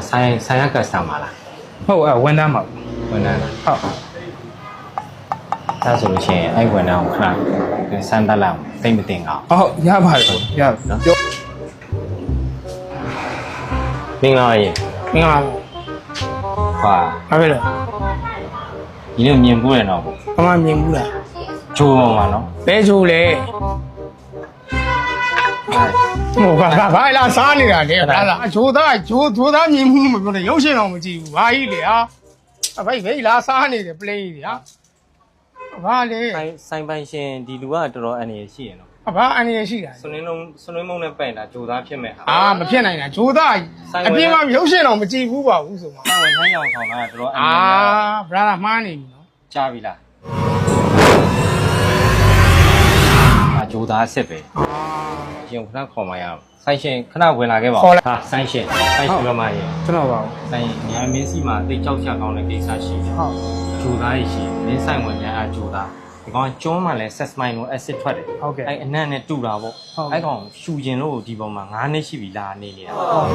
ဆိုင်ရကစတမာလား ဟုတ်ဝန်ထမ်းပါ ဝန်ထမ်းလား ဟုတ် ဒါဆိုလို့ရှိရင်အဲ့ဝန်ထမ်းကိုခဏစမ်းတက်လိုက်အောင်သိမတင်အောင် ဟုတ်ရပါတယ်ရနော်ပြော မင်္ဂလာရေ မင်္ဂလာ ဟာ ဘာဖြစ်လဲ ဒီလိုမြင်ဘူးတယ်နော်ကို ဘာမှမြင်ဘူးလား ဂျိုးပေါ်မှာနော် ဘဲချိုးလေဟိုဘာလာစားနေတာလေဘာလာအချိုးသားဂျိုးသားမြင်မှုမပြောနဲ့ရုပ်ရှင်တော့မကြည့်ဘူးဘာကြီးလေဟာဘိတ်လာစားနေတယ်ပလေးကြီးဟာဘာလေ ဆိုင်ပိုင်ရှင်ဒီလူကတော်တော်အနေရရှိရနော် ဘာအနေရရှိတာ ဆွနင်းမုံနဲ့ပန့်တာဂျိုသားဖြစ်မဲ့ဟာ မဖြစ်နိုင်တာဂျိုးသားအပြင်မှာရုပ်ရှင်တော့မကြည့်ဘူးပါဘူးဆိုမှ ဝန်ထမ်းရောင်ဆောင်တာတော်တော်အနေ ဘရာသာမှားနေပြီနော် ကြားပြီလားဂျိုသားအစ်စ်ပဲရှင်ခဏခေါ်မရအောင်ဆိုင်ရှင်ခဏဝင်လာခဲ့ပါဦးဟာဆိုင်ရှင်ရမရေ ကျွန်တော်ပါဘူး ဆိုင်ညာမင်းစီမှာတိတ်ကြောက်ချကောင်းတဲ့ကိစ္စရှိတယ် ဟုတ် ဂျိုသားရရှိမင်းဆိုင်ဝင်ညာဂျိုသားဒီကောင်ကျွန်းမှလည်း sesmine ကို acid ထွက်တယ် ဟုတ်ကဲ့ အဲ့အနံ့နဲ့တူတာပေါ့ ဟုတ် အဲ့ကောင်ရှူကျင်လို့ဒီပေါ်မှာ9နှစ်ရှိပြီလာနေနေတာ ဟုတ်